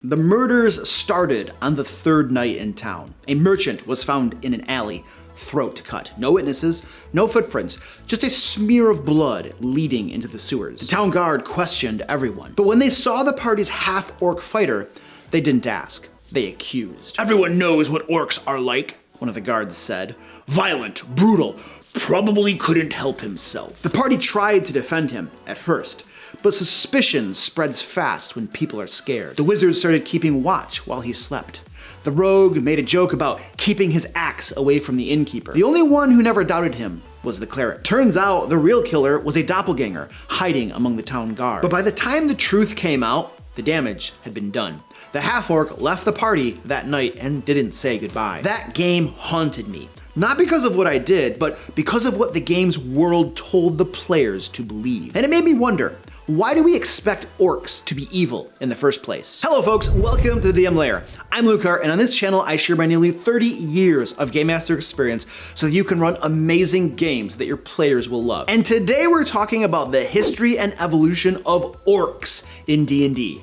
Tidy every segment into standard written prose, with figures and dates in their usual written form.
The murders started on the third night in town. A merchant was found in an alley, throat cut. No witnesses, no footprints, just a smear of blood leading into the sewers. The town guard questioned everyone, but when they saw the party's half-orc fighter, they didn't ask. They accused. "Everyone knows what orcs are like," one of the guards said. "Violent, brutal, probably couldn't help himself." The party tried to defend him at first, but suspicion spreads fast when people are scared. The wizard started keeping watch while he slept. The rogue made a joke about keeping his axe away from the innkeeper. The only one who never doubted him was the cleric. Turns out the real killer was a doppelganger hiding among the town guard. But by the time the truth came out, the damage had been done. The half-orc left the party that night and didn't say goodbye. That game haunted me. Not because of what I did, but because of what the game's world told the players to believe. And it made me wonder, why do we expect orcs to be evil in the first place? Hello folks, welcome to the DM Lair. I'm Lucar, and on this channel I share my nearly 30 years of Game Master experience so that you can run amazing games that your players will love. And today we're talking about the history and evolution of orcs in D&D.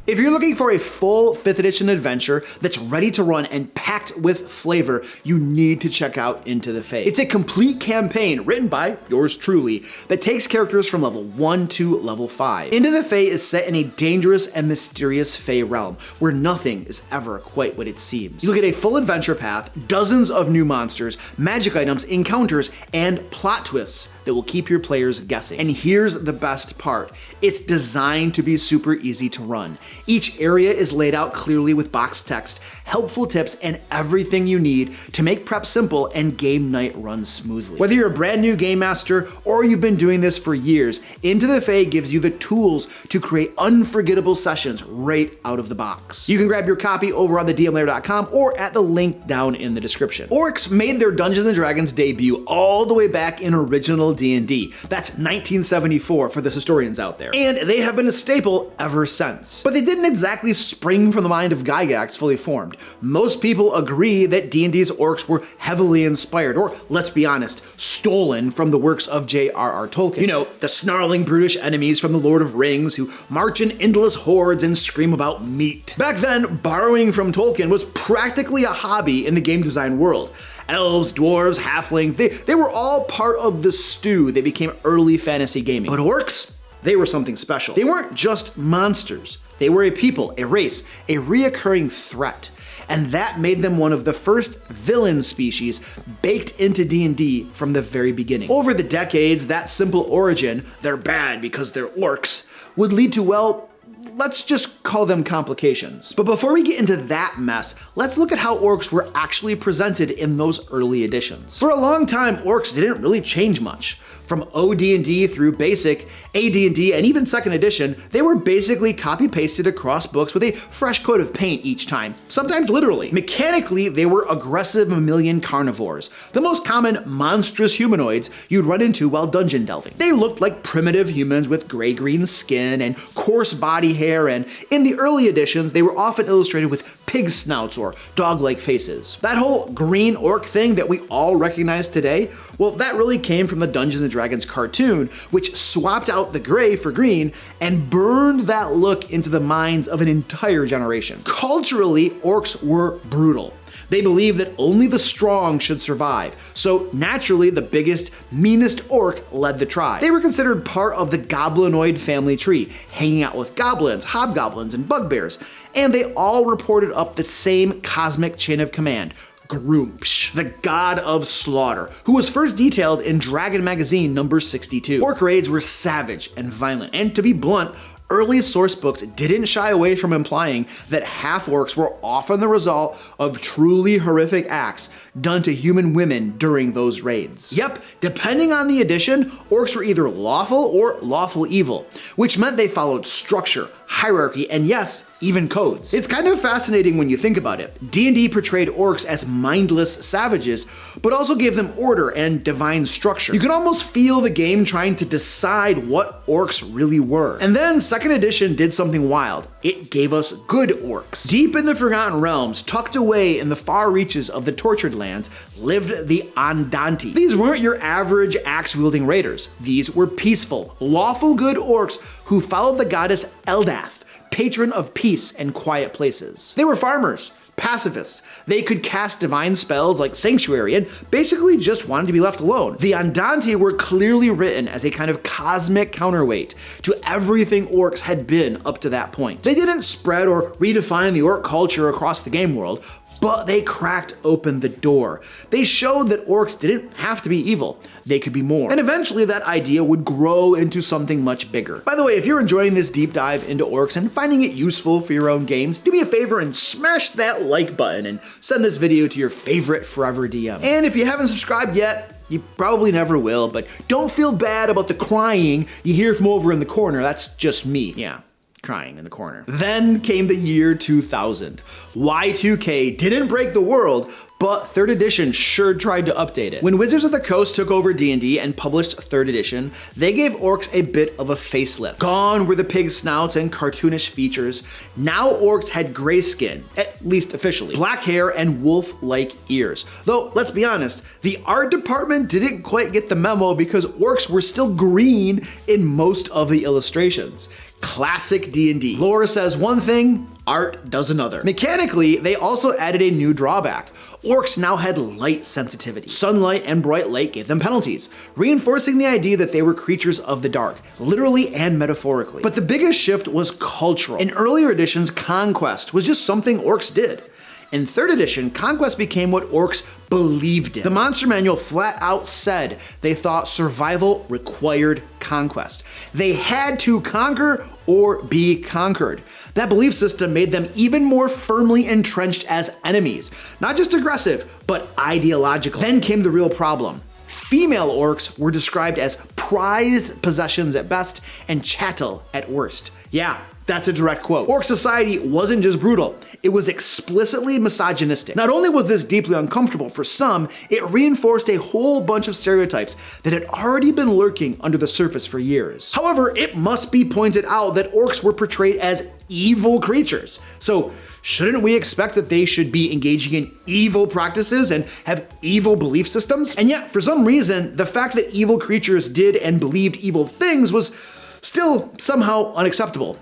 If you're looking for a full 5th edition adventure that's ready to run and packed with flavor, you need to check out Into the Fae. It's a complete campaign written by yours truly that takes characters from level 1 to level 5. Into the Fae is set in a dangerous and mysterious Fae realm where nothing is ever quite what it seems. You'll get a full adventure path, dozens of new monsters, magic items, encounters, and plot twists that will keep your players guessing. And here's the best part. It's designed to be super easy to run. Each area is laid out clearly with box text, helpful tips, and everything you need to make prep simple and game night run smoothly. Whether you're a brand new game master or you've been doing this for years, Into the Fae gives you the tools to create unforgettable sessions right out of the box. You can grab your copy over on thedmlair.com or at the link down in the description. Orcs made their Dungeons & Dragons debut all the way back in original D&D. That's 1974 for the historians out there. And they have been a staple ever since. But they didn't exactly spring from the mind of Gygax fully formed. Most people agree that D&D's orcs were heavily inspired, or let's be honest, stolen from the works of J.R.R. Tolkien. You know, the snarling, brutish enemies from the Lord of Rings who march in endless hordes and scream about meat. Back then, borrowing from Tolkien was practically a hobby in the game design world. Elves, dwarves, halflings, they were all part of the stew that became early fantasy gaming. But orcs? They were something special. They weren't just monsters. They were a people, a race, a reoccurring threat. And that made them one of the first villain species baked into D&D from the very beginning. Over the decades, that simple origin, they're bad because they're orcs, would lead to, well, let's just call them complications. But before we get into that mess, let's look at how orcs were actually presented in those early editions. For a long time, orcs didn't really change much. From OD&D through Basic, AD&D, and even 2nd edition, they were basically copy-pasted across books with a fresh coat of paint each time, sometimes literally. Mechanically, they were aggressive mammalian carnivores, the most common monstrous humanoids you'd run into while dungeon delving. They looked like primitive humans with gray-green skin and coarse body hair, and in the early editions, they were often illustrated with pig snouts or dog-like faces. That whole green orc thing that we all recognize today, well, that really came from the Dungeons & Dragons cartoon, which swapped out the gray for green and burned that look into the minds of an entire generation. Culturally, orcs were brutal. They believed that only the strong should survive, so naturally the biggest, meanest orc led the tribe. They were considered part of the goblinoid family tree, hanging out with goblins, hobgoblins, and bugbears, and they all reported up the same cosmic chain of command. Grumpsh, the god of slaughter, who was first detailed in Dragon Magazine number 62. Orc raids were savage and violent, and to be blunt, early source books didn't shy away from implying that half-orcs were often the result of truly horrific acts done to human women during those raids. Yep, depending on the edition, orcs were either lawful or lawful evil, which meant they followed structure, hierarchy, and yes, even codes. It's kind of fascinating when you think about it. D&D portrayed orcs as mindless savages, but also gave them order and divine structure. You can almost feel the game trying to decide what orcs really were. And then 2nd edition did something wild. It gave us good orcs. Deep in the Forgotten Realms, tucked away in the far reaches of the Tortured Lands, lived the Andante. These weren't your average axe-wielding raiders. These were peaceful, lawful good orcs who followed the goddess Eldath, patron of peace and quiet places. They were farmers, pacifists. They could cast divine spells like Sanctuary and basically just wanted to be left alone. The Andante were clearly written as a kind of cosmic counterweight to everything orcs had been up to that point. They didn't spread or redefine the orc culture across the game world, but they cracked open the door. They showed that orcs didn't have to be evil. They could be more. And eventually that idea would grow into something much bigger. By the way, if you're enjoying this deep dive into orcs and finding it useful for your own games, do me a favor and smash that like button and send this video to your favorite forever DM. And if you haven't subscribed yet, you probably never will, but don't feel bad about the crying you hear from over in the corner. That's just me. Yeah. Crying in the corner. Then came the year 2000. Y2K didn't break the world, but 3rd edition sure tried to update it. When Wizards of the Coast took over D&D and published 3rd edition, they gave orcs a bit of a facelift. Gone were the pig snouts and cartoonish features. Now orcs had gray skin, at least officially, black hair and wolf-like ears. Though, let's be honest, the art department didn't quite get the memo because orcs were still green in most of the illustrations. Classic D&D. Lore says one thing, art does another. Mechanically, they also added a new drawback. Orcs now had light sensitivity. Sunlight and bright light gave them penalties, reinforcing the idea that they were creatures of the dark, literally and metaphorically. But the biggest shift was cultural. In earlier editions, conquest was just something orcs did. In 3rd edition, conquest became what orcs believed in. The monster manual flat out said they thought survival required conquest. They had to conquer or be conquered. That belief system made them even more firmly entrenched as enemies, not just aggressive, but ideological. Then came the real problem. Female orcs were described as prized possessions at best and chattel at worst. Yeah, that's a direct quote. Orc society wasn't just brutal, it was explicitly misogynistic. Not only was this deeply uncomfortable for some, it reinforced a whole bunch of stereotypes that had already been lurking under the surface for years. However, it must be pointed out that orcs were portrayed as evil creatures. So shouldn't we expect that they should be engaging in evil practices and have evil belief systems? And yet, for some reason, the fact that evil creatures did and believed evil things was still somehow unacceptable.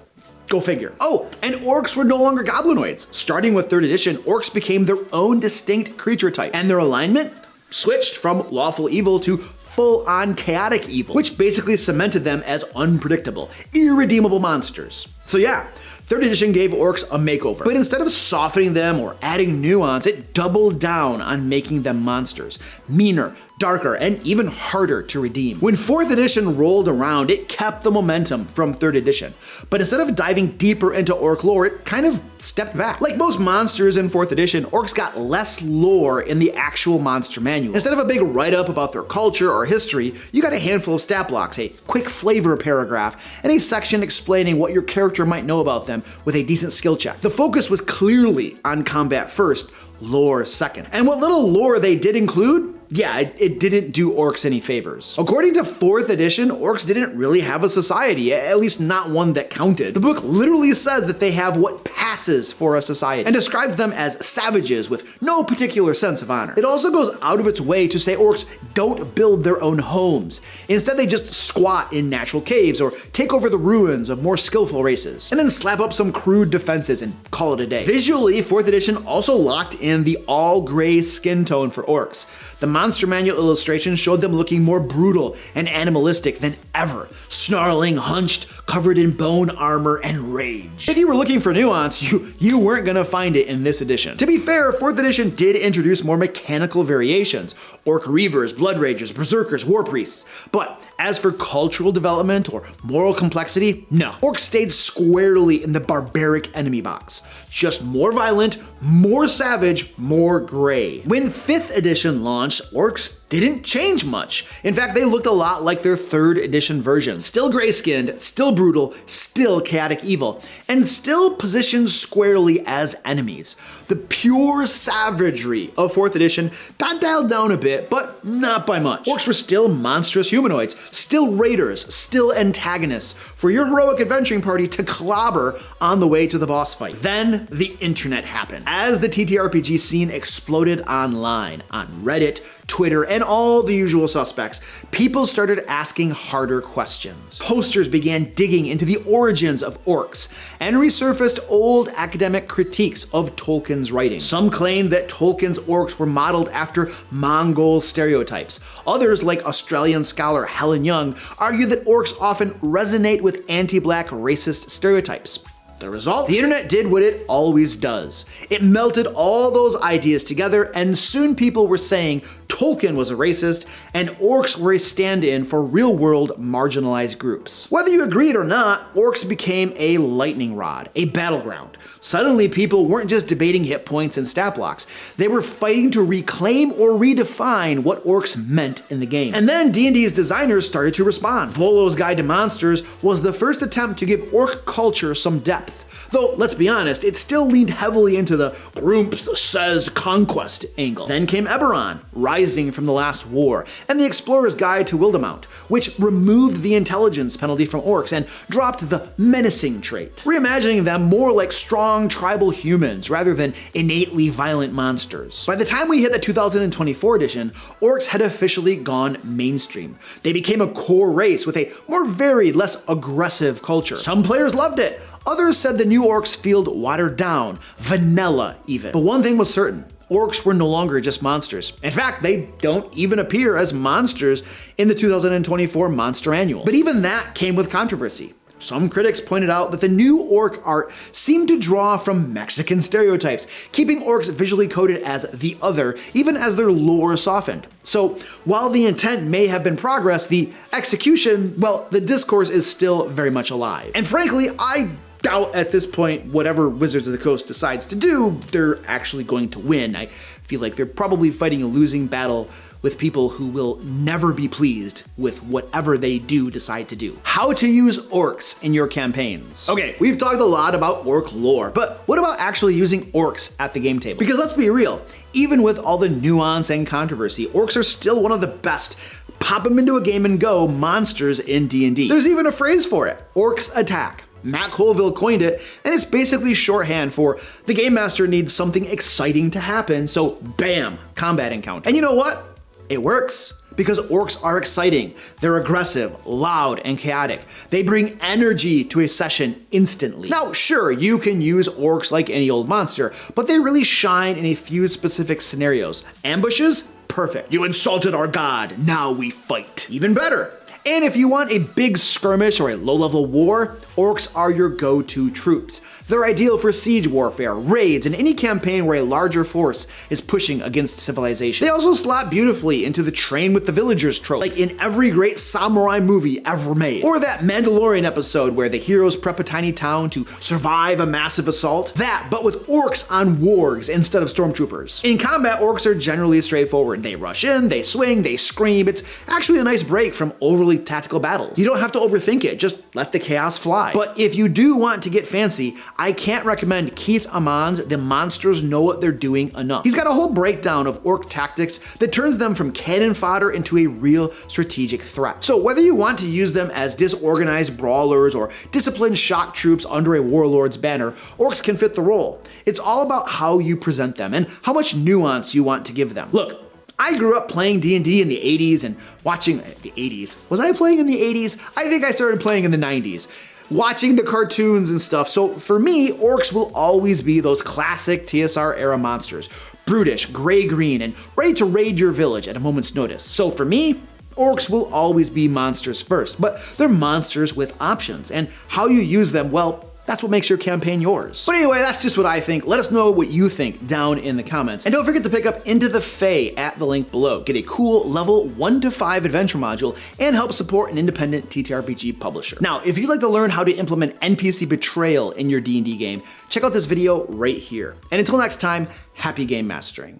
Go figure. Oh, and orcs were no longer goblinoids. Starting with 3rd edition, orcs became their own distinct creature type, and their alignment switched from lawful evil to full-on chaotic evil, which basically cemented them as unpredictable, irredeemable monsters. So yeah, 3rd edition gave orcs a makeover, but instead of softening them or adding nuance, it doubled down on making them monsters, meaner, darker, and even harder to redeem. When 4th edition rolled around, it kept the momentum from 3rd edition, but instead of diving deeper into orc lore, it kind of stepped back. Like most monsters in 4th edition, orcs got less lore in the actual monster manual. Instead of a big write-up about their culture or history, you got a handful of stat blocks, a quick flavor paragraph, and a section explaining what your character might know about them with a decent skill check. The focus was clearly on combat first, lore second. And what little lore they did include, yeah, it didn't do orcs any favors. According to 4th edition, orcs didn't really have a society, at least not one that counted. The book literally says that they have what passes for a society and describes them as savages with no particular sense of honor. It also goes out of its way to say orcs don't build their own homes. Instead, they just squat in natural caves or take over the ruins of more skillful races, and then slap up some crude defenses and call it a day. Visually, 4th edition also locked in the all-gray skin tone for orcs. The monster manual illustrations showed them looking more brutal and animalistic than ever, snarling, hunched, covered in bone armor and rage. If you were looking for nuance, you weren't gonna find it in this edition. To be fair, 4th edition did introduce more mechanical variations, orc reavers, blood ragers, berserkers, war priests, but as for cultural development or moral complexity, no. Orcs stayed squarely in the barbaric enemy box. Just more violent, more savage, more gray. When 5th edition launched, orcs didn't change much. In fact, they looked a lot like their 3rd edition version. Still gray-skinned, still brutal, still chaotic evil, and still positioned squarely as enemies. The pure savagery of 4th edition got dialed down a bit, but not by much. Orcs were still monstrous humanoids, still raiders, still antagonists for your heroic adventuring party to clobber on the way to the boss fight. Then the internet happened. As the TTRPG scene exploded online, on Reddit, Twitter, and all the usual suspects, people started asking harder questions. Posters began digging into the origins of orcs and resurfaced old academic critiques of Tolkien's writing. Some claimed that Tolkien's orcs were modeled after Mongol stereotypes. Others, like Australian scholar Helen Young, argued that orcs often resonate with anti-black racist stereotypes. The result? The internet did what it always does. It melted all those ideas together, and soon people were saying Tolkien was a racist and orcs were a stand-in for real-world marginalized groups. Whether you agreed or not, orcs became a lightning rod, a battleground. Suddenly people weren't just debating hit points and stat blocks. They were fighting to reclaim or redefine what orcs meant in the game. And then D&D's designers started to respond. Volo's Guide to Monsters was the first attempt to give orc culture some depth. Though, let's be honest, it still leaned heavily into the Grump says conquest angle. Then came Eberron, rising from the last war, and the Explorer's Guide to Wildemount, which removed the intelligence penalty from orcs and dropped the menacing trait, reimagining them more like strong tribal humans rather than innately violent monsters. By the time we hit the 2024 edition, orcs had officially gone mainstream. They became a core race with a more varied, less aggressive culture. Some players loved it. Others said the new orcs felt watered down, vanilla even. But one thing was certain. Orcs were no longer just monsters. In fact, they don't even appear as monsters in the 2024 Monster Annual. But even that came with controversy. Some critics pointed out that the new orc art seemed to draw from Mexican stereotypes, keeping orcs visually coded as the other, even as their lore softened. So while the intent may have been progress, the execution, well, the discourse is still very much alive. And frankly, I doubt at this point whatever Wizards of the Coast decides to do, they're actually going to win. I feel like they're probably fighting a losing battle with people who will never be pleased with whatever they do decide to do. How to use orcs in your campaigns. Okay, we've talked a lot about orc lore, but what about actually using orcs at the game table? Because let's be real, even with all the nuance and controversy, orcs are still one of the best pop them into a game and go monsters in D&D. There's even a phrase for it, orcs attack. Matt Colville coined it, and it's basically shorthand for the game master needs something exciting to happen, so bam, combat encounter. And you know what? It works. Because orcs are exciting, they're aggressive, loud, and chaotic. They bring energy to a session instantly. Now, sure, you can use orcs like any old monster, but they really shine in a few specific scenarios. Ambushes? Perfect. You insulted our god, now we fight. Even better. And if you want a big skirmish or a low-level war, orcs are your go-to troops. They're ideal for siege warfare, raids, and any campaign where a larger force is pushing against civilization. They also slot beautifully into the train with the villagers trope, like in every great samurai movie ever made. Or that Mandalorian episode where the heroes prep a tiny town to survive a massive assault. That, but with orcs on wargs instead of stormtroopers. In combat, orcs are generally straightforward. They rush in, they swing, they scream. It's actually a nice break from overly tactical battles. You don't have to overthink it, just let the chaos fly. But if you do want to get fancy, I can't recommend Keith Amon's The Monsters Know What They're Doing enough. He's got a whole breakdown of orc tactics that turns them from cannon fodder into a real strategic threat. So whether you want to use them as disorganized brawlers or disciplined shock troops under a warlord's banner, orcs can fit the role. It's all about how you present them and how much nuance you want to give them. Look, I grew up playing D&D in the 80s and watching the 80s. Was I playing in the 80s? I think I started playing in the 90s. Watching the cartoons and stuff. So for me, orcs will always be those classic TSR era monsters. Brutish, gray-green, and ready to raid your village at a moment's notice. So for me, orcs will always be monsters first, but they're monsters with options, and how you use them, well, that's what makes your campaign yours. But anyway, that's just what I think. Let us know what you think down in the comments. And don't forget to pick up Into the Fae at the link below. Get a cool level 1 to 5 adventure module and help support an independent TTRPG publisher. Now, if you'd like to learn how to implement NPC betrayal in your D&D game, check out this video right here. And until next time, happy game mastering.